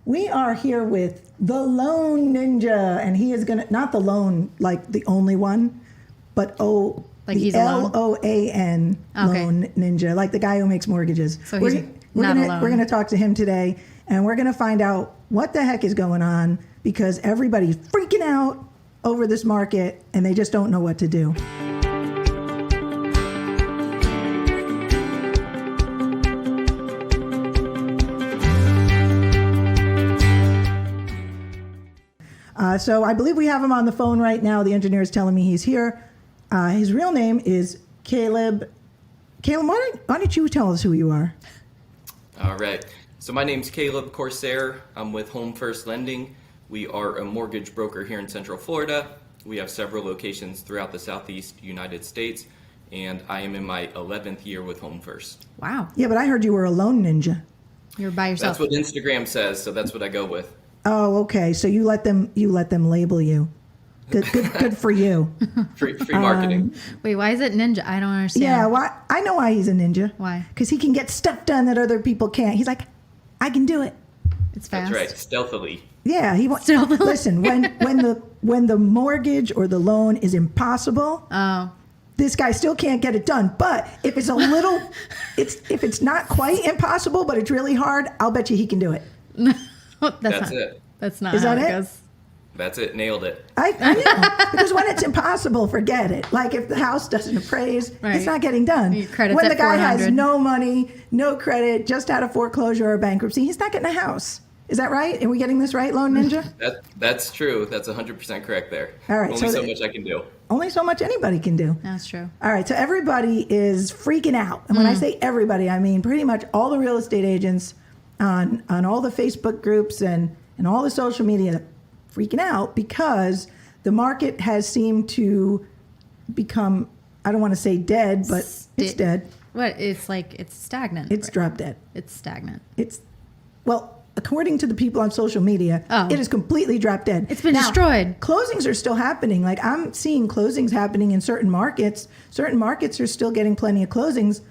We are here with the Loan Ninja, and he is gonna, not the loan like the only one, but like the he's alone? LOAN Loan Ninja, like the guy who makes mortgages. So he's not alone. We're gonna talk to him today, and we're gonna find out what the heck is going on, because everybody's freaking out over this market and they just don't know what to do. So I believe we have him on the phone right now. The engineer is telling me he's here. His real name is Caleb. Caleb, why don't you tell us who you are? All right. So my name's Caleb Corsair. I'm with Home First Lending. We are a mortgage broker here in Central Florida. We have several locations throughout the Southeast United States, and I am in my 11th year with Home First. Wow. Yeah, but I heard you were a loan ninja. You're by yourself. That's what Instagram says, so that's what I go with. Oh, okay. So you let them label you. Good for you. Free marketing. Wait, why is it ninja? I don't understand. Yeah, why? I know why he's a ninja. Why? Because he can get stuff done that other people can't. He's like, I can do it. It's fast. That's right, stealthily. Yeah, he wants. Stealthily. Listen, when the mortgage or the loan is impossible, this guy still can't get it done. But if it's a little, if it's not quite impossible, but it's really hard, I'll bet you he can do it. That's it. That's not Is how that it it? goes. That's it. Nailed it. I know. Because when it's impossible, forget it. Like if the house doesn't appraise, Right. it's not getting done. Your credit's when at the guy has 400. no money, no credit, just out of foreclosure or bankruptcy, he's not getting a house. Is that right? Are we getting this right, Loan Ninja? That's true. That's 100% correct there. All right, Only so so much I can do. Only so much anybody can do. That's true. All right, so everybody is freaking out. And when I say everybody, I mean pretty much all the real estate agents on all the Facebook groups and all the social media freaking out because the market has seemed to become, I don't want to say dead, but it's dead. What? It's like it's stagnant. It's right? drop dead. It's stagnant. Well, according to the people on social media, it is completely drop dead. It's been destroyed. Closings are still happening. Like I'm seeing closings happening in certain markets. Certain markets are still getting plenty of closings,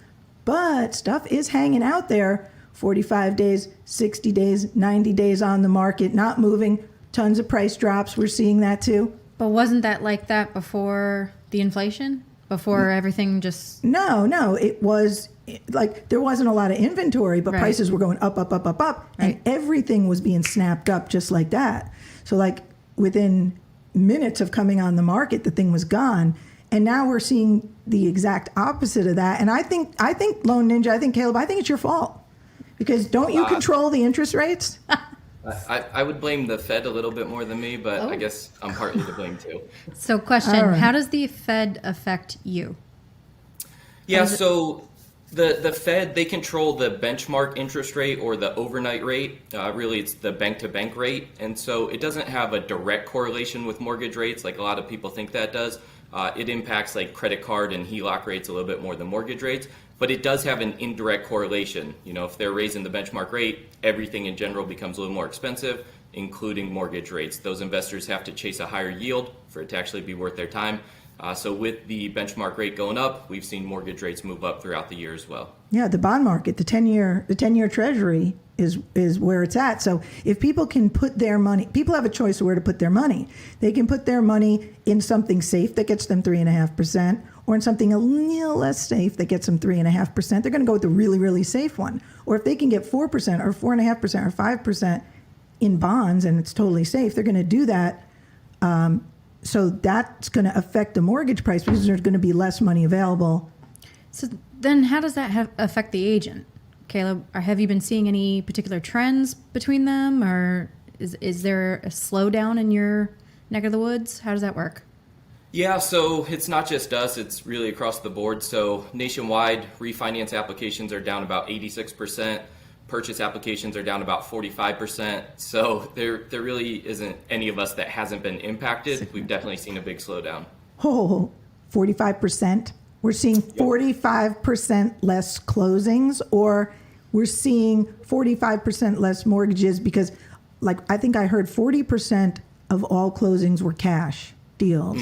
but stuff is hanging out there. 45 days, 60 days, 90 days on the market, not moving. Tons of price drops. We're seeing that too. But wasn't that like that before the inflation? Before everything just... No. It was like there wasn't a lot of inventory, but Right. prices were going up. Right. And everything was being snapped up just like that. So like within minutes of coming on the market, the thing was gone. And now we're seeing the exact opposite of that. And I think Loan Ninja, Caleb, I think it's your fault. Because don't you control the interest rates? I would blame the Fed a little bit more than me, but I guess I'm partly to blame too. So question, All right. how does the Fed affect you? Yeah, so the Fed, they control the benchmark interest rate or the overnight rate. Really, it's the bank-to-bank rate. And so it doesn't have a direct correlation with mortgage rates like a lot of people think that does. It impacts like credit card and HELOC rates a little bit more than mortgage rates. But it does have an indirect correlation. You know, if they're raising the benchmark rate, everything in general becomes a little more expensive, including mortgage rates. Those investors have to chase a higher yield for it to actually be worth their time. So with the benchmark rate going up, we've seen mortgage rates move up throughout the year as well. Yeah, the bond market, the 10-year Treasury is where it's at. So if people can put their money, people have a choice of where to put their money. They can put their money in something safe that gets them 3.5%, or in something a little less safe that gets them 3.5%. They're going to go with the really, really safe one. Or if they can get 4% or 4.5% or 5% in bonds and it's totally safe, they're going to do that. So that's going to affect the mortgage price because there's going to be less money available. So then how does that affect the agent? Caleb, have you been seeing any particular trends between them, or is there a slowdown in your neck of the woods? How does that work? Yeah, so it's not just us, it's really across the board. So nationwide, refinance applications are down about 86%. Purchase applications are down about 45%. So there really isn't any of us that hasn't been impacted. We've definitely seen a big slowdown. Oh, 45%? We're seeing 45% less closings, or we're seeing 45% less mortgages because, like, I think I heard 40% of all closings were cash. deals.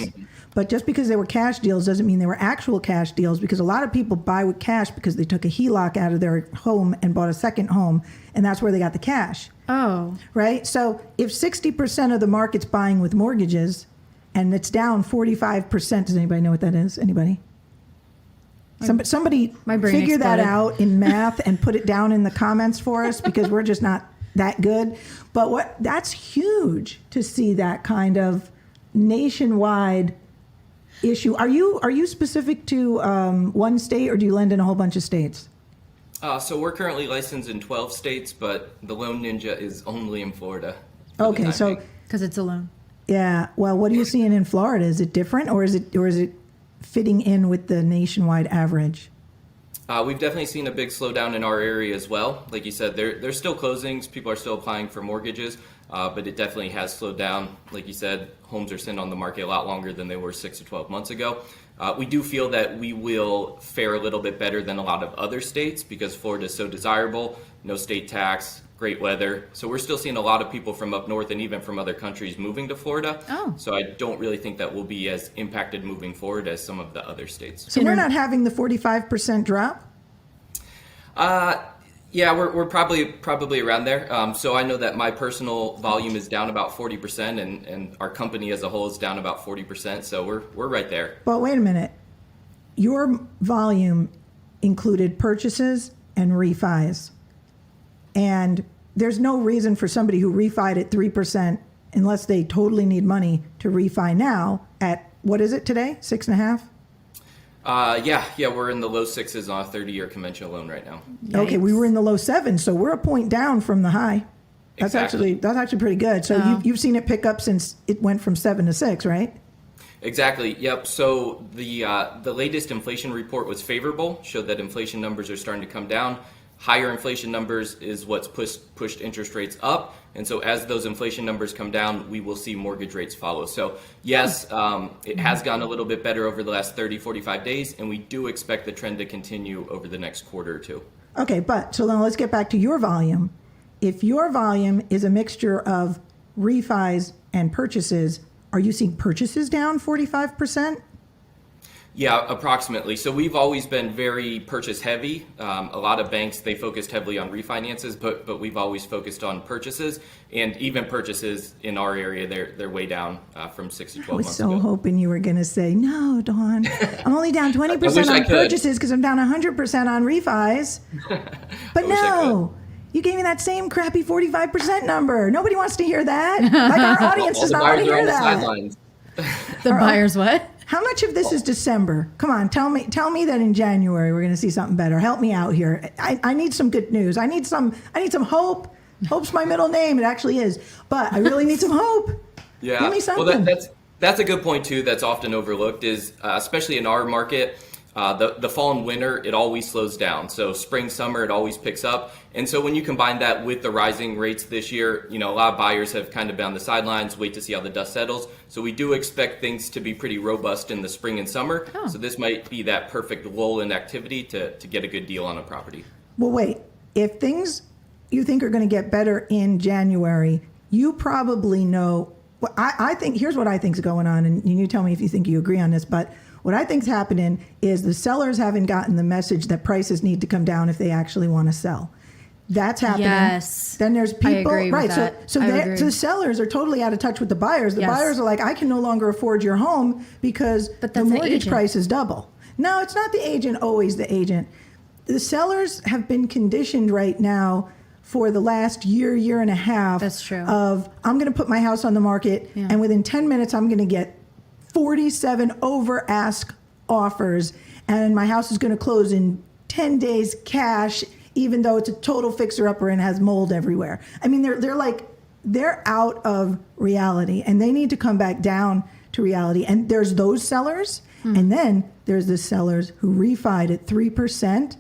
But just because they were cash deals doesn't mean they were actual cash deals, because a lot of people buy with cash because they took a HELOC out of their home and bought a second home, and that's where they got the cash. Oh. Right? So if 60% of the market's buying with mortgages and it's down 45%, does anybody know what that is? Anybody? Somebody My brain figure that exploded. out in math and put it down in the comments for us, because we're just not that good. But that's huge to see that kind of nationwide issue. Are you specific to one state, or do you lend in a whole bunch of states? So we're currently licensed in 12 states, but the Loan Ninja is only in Florida. for the Okay, time so being. Because it's a loan. yeah. Well, what are you seeing in Florida? Is it different, or is it fitting in with the nationwide average? We've definitely seen a big slowdown in our area as well. Like you said, there's still closings. People are still applying for mortgages, but it definitely has slowed down. Like you said, homes are sitting on the market a lot longer than they were 6 to 12 months ago. We do feel that we will fare a little bit better than a lot of other states because Florida is so desirable, no state tax, great weather. So we're still seeing a lot of people from up north and even from other countries moving to Florida. Oh. So I don't really think that we'll be as impacted moving forward as some of the other states. So we're not having the 45% drop? Yeah, we're probably around there. So I know that my personal volume is down about 40%, and our company as a whole is down about 40%. So we're right there. But wait a minute. Your volume included purchases and refis. And there's no reason for somebody who refied at 3%, unless they totally need money, to refi now at, what is it today? 6.5%? Yeah, we're in the low sixes on a 30-year conventional loan right now. Okay, we were in the low 7s, so we're a point down from the high. That's Exactly. actually pretty good. So you've seen it pick up since it went from 7 to 6, right? Exactly. Yep. So the latest inflation report was favorable, showed that inflation numbers are starting to come down. Higher inflation numbers is what's pushed interest rates up. And so as those inflation numbers come down, we will see mortgage rates follow. So yes, it has gone a little bit better over the last 30, 45 days, and we do expect the trend to continue over the next quarter or two. Okay, but so now let's get back to your volume. If your volume is a mixture of refis and purchases, are you seeing purchases down 45%? Yeah, approximately. So we've always been very purchase heavy. A lot of banks, they focused heavily on refinances, but we've always focused on purchases. And even purchases in our area, they're way down from 6 to 12 I was months so ago. hoping you were going to say, no, Dawn, I'm only down 20% wish I on could. purchases because I'm down 100% on refis. But wish I no, you gave me that same crappy 45% number. Nobody wants to hear that. Like our audience All does the not want buyers to are hear on the that. sidelines. The buyer's what? How much of this is December? Come on, tell me that in January we're going to see something better. Help me out here. I need some good news. I need some hope. Hope's my middle name. It actually is. But I really need some hope. Yeah. Give me something. Well, that's a good point too. That's often overlooked. Is especially in our market, the fall and winter it always slows down. So spring, summer it always picks up. And so when you combine that with the rising rates this year, a lot of buyers have kind of been on the sidelines, wait to see how the dust settles. So we do expect things to be pretty robust in the spring and summer. Oh. So this might be that perfect lull in activity to get a good deal on a property. Well, wait. If things you think are going to get better in January, you probably know. Well, I think here's what I think is going on, and you tell me if you think you agree on this. But what I think is happening is the sellers haven't gotten the message that prices need to come down if they actually want to sell. That's happening. Yes. Then there's people, agree with right? that. So I so agree. the sellers are totally out of touch with the buyers. The Yes. buyers are like, I can no longer afford your home because But the that's the mortgage agent. price is double. No, it's not the agent. Always the agent. The sellers have been conditioned right now for the last year and a half. That's true. Of I'm going to put my house on the market, Yeah. and within 10 minutes I'm going to get 47 over ask offers, and my house is going to close in 10 days cash, even though it's a total fixer-upper and has mold everywhere. I mean, they're out of reality, and they need to come back down to reality. And there's those sellers, and then there's the sellers who refied at 3%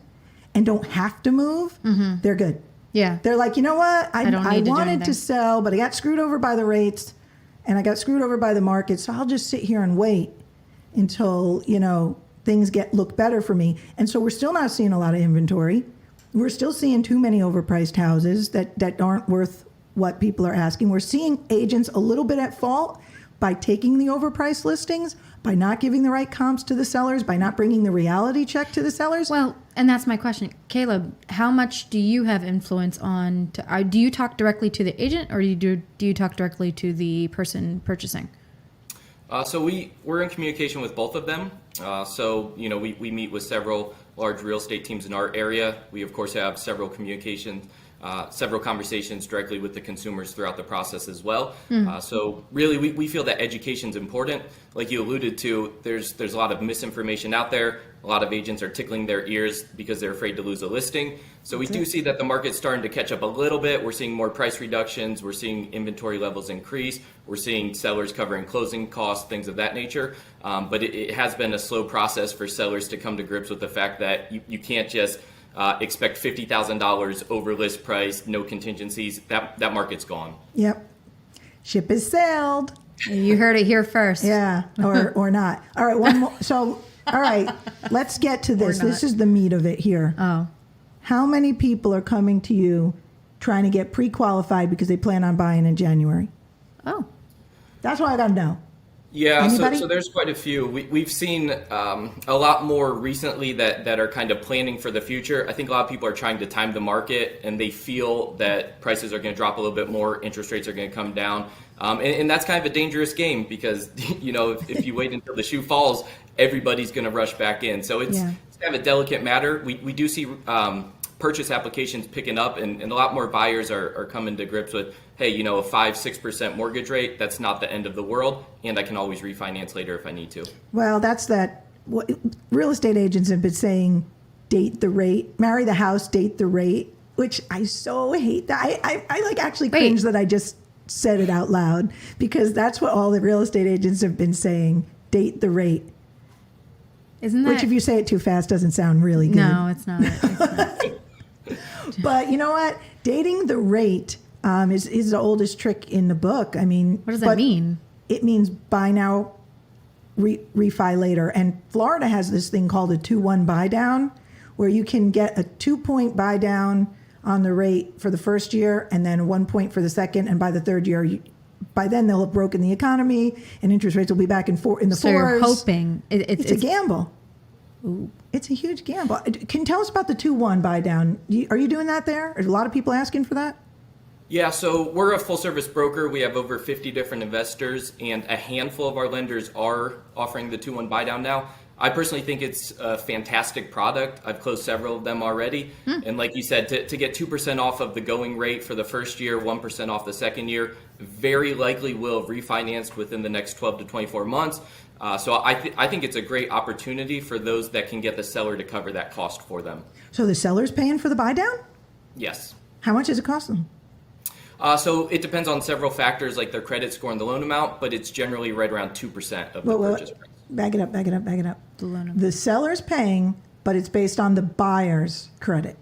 and don't have to move. They're good. Yeah. They're like, you know what? I don't I need to do wanted anything. to sell, but I got screwed over by the rates, and I got screwed over by the market, so I'll just sit here and wait until, things look better for me. And so we're still not seeing a lot of inventory. We're still seeing too many overpriced houses that aren't worth what people are asking. We're seeing agents a little bit at fault, by taking the overpriced listings, by not giving the right comps to the sellers, by not bringing the reality check to the sellers? Well, and that's my question. Caleb, how much do you have influence on, do you talk directly to the agent, or do you talk directly to the person purchasing? So we're in communication with both of them. We meet with several large real estate teams in our area. We, of course, have several conversations directly with the consumers throughout the process as well. So really, we feel that education is important. Like you alluded to, there's a lot of misinformation out there. A lot of agents are tickling their ears because they're afraid to lose a listing. So we do see that the market's starting to catch up a little bit. We're seeing more price reductions. We're seeing inventory levels increase. We're seeing sellers covering closing costs, things of that nature. But it has been a slow process for sellers to come to grips with the fact that you can't just expect $50,000 over list price, no contingencies. That market's gone. Yep. Ship has sailed. You heard it here first. Yeah, or not. All right, one more. So, all right, let's get to this. This is the meat of it here. Oh. How many people are coming to you trying to get pre-qualified because they plan on buying in January? Oh. That's what I got to know. Yeah, Anybody? so there's quite a few. We've seen a lot more recently that are kind of planning for the future. I think a lot of people are trying to time the market, and they feel that prices are going to drop a little bit more, interest rates are going to come down. And that's kind of a dangerous game because, if you wait until the shoe falls, everybody's going to rush back in. So it's kind of a delicate matter. We do see purchase applications picking up, and a lot more buyers are coming to grips with, hey, a 5-6% mortgage rate, that's not the end of the world, and I can always refinance later if I need to. Well, that's that. What real estate agents have been saying, date the rate, marry the house, date the rate, which I so hate that. I like actually cringe that I just said it out loud, because that's what all the real estate agents have been saying, date the rate. Isn't that? Which, if you say it too fast, doesn't sound really good. No, it's not. It's not. But you know what? Dating the rate is the oldest trick in the book. I mean, What does that mean? It means buy now, refi later. And Florida has this thing called a 2-1 buy down, where you can get a 2-point buy down on the rate for the first year, and then 1 point for the second. And by the third year, by then they'll have broken the economy, and interest rates will be back in the So fours. you're hoping It's a gamble. Ooh. It's a huge gamble. Can you tell us about the 2-1 buy down? Are you doing that there? Are a lot of people asking for that? Yeah, so we're a full-service broker. We have over 50 different investors, and a handful of our lenders are offering the 2-1 buy down now. I personally think it's a fantastic product. I've closed several of them already. And like you said, to get 2% off of the going rate for the first year, 1% off the second year, very likely will have refinanced within the next 12 to 24 months. So I think it's a great opportunity for those that can get the seller to cover that cost for them. So the seller's paying for the buy down? Yes. How much does it cost them? So it depends on several factors like their credit score and the loan amount, but it's generally right around 2% of the purchase price. Back it up. The loan amount. The seller's paying, but it's based on the buyer's credit.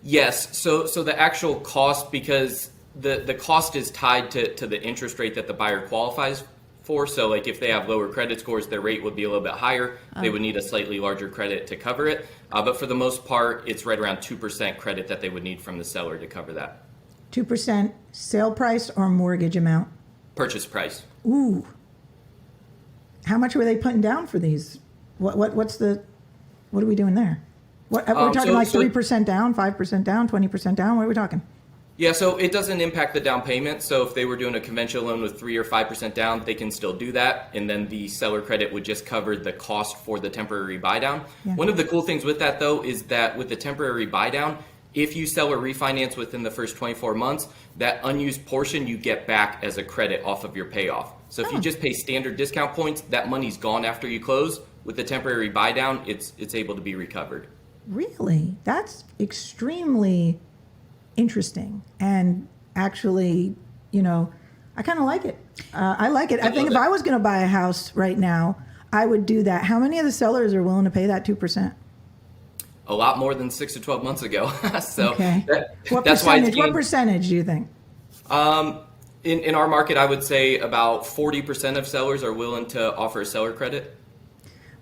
Yes. So the actual cost, because the cost is tied to the interest rate that the buyer qualifies for. So like if they have lower credit scores, their rate would be a little bit higher. They would need a slightly larger credit to cover it. But for the most part, it's right around 2% credit that they would need from the seller to cover that. 2% sale price or mortgage amount? Purchase price. Ooh. How much were they putting down for these? What are we doing there? We're talking like 3% down, 5% down, 20% down? What are we talking? Yeah, so it doesn't impact the down payment. So if they were doing a conventional loan with 3 or 5% down, they can still do that. And then the seller credit would just cover the cost for the temporary buy down. Yeah. One of the cool things with that, though, is that with the temporary buy down, if you sell or refinance within the first 24 months, that unused portion you get back as a credit off of your payoff. So if you just pay standard discount points, that money's gone after you close. With the temporary buy down, it's able to be recovered. Really? That's extremely interesting. And actually, I kind of like it. I like it. I think if I was going to buy a house right now, I would do that. How many of the sellers are willing to pay that 2%? A lot more than 6 to 12 months ago. So Okay. What that's why it's What percentage do you think? In our market, I would say about 40% of sellers are willing to offer a seller credit.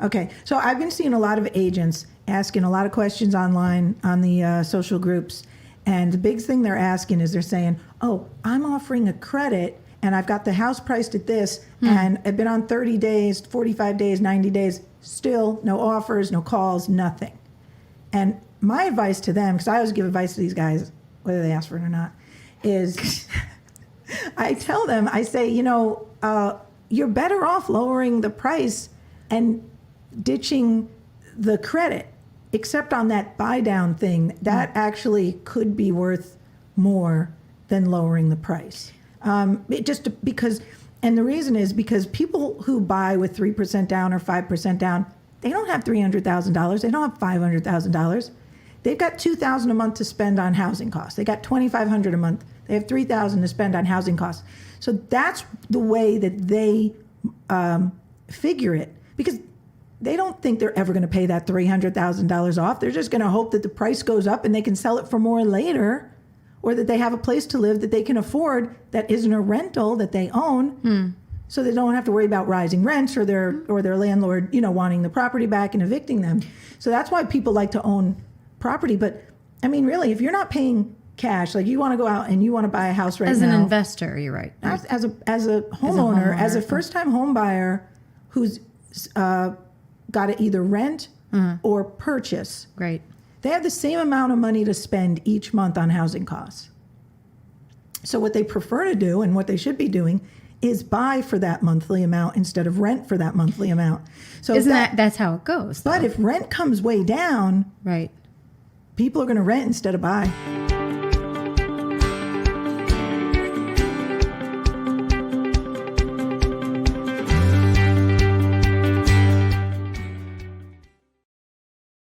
Okay, so I've been seeing a lot of agents asking a lot of questions online on the social groups, and the big thing they're asking is they're saying, "Oh, I'm offering a credit, and I've got the house priced at this, and I've been on 30 days, 45 days, 90 days, still no offers, no calls, nothing. And my advice to them, because I always give advice to these guys, whether they ask for it or not, is I tell them, I say, you're better off lowering the price and ditching the credit, except on that buy down thing. That actually could be worth more than lowering the price. Because the reason is because people who buy with 3% down or 5% down, they don't have $300,000. They don't have $500,000. They've got $2,000 a month to spend on housing costs. They got $2,500 a month. They have $3,000 to spend on housing costs. So that's the way that they figure it, because they don't think they're ever going to pay that $300,000 off. They're just going to hope that the price goes up and they can sell it for more later, or that they have a place to live that they can afford that isn't a rental that they own. So they don't have to worry about rising rents or their landlord, wanting the property back and evicting them. So that's why people like to own property. But I mean, really, if you're not paying cash, like you want to go out and you want to buy a house right now. As an investor, you're right. As a homeowner, as a first-time home buyer who's got to either rent or purchase. Right. They have the same amount of money to spend each month on housing costs. So what they prefer to do, and what they should be doing, is buy for that monthly amount instead of rent for that monthly amount. So that's how it goes. But though. if rent comes way down, right, people are going to rent instead of buy.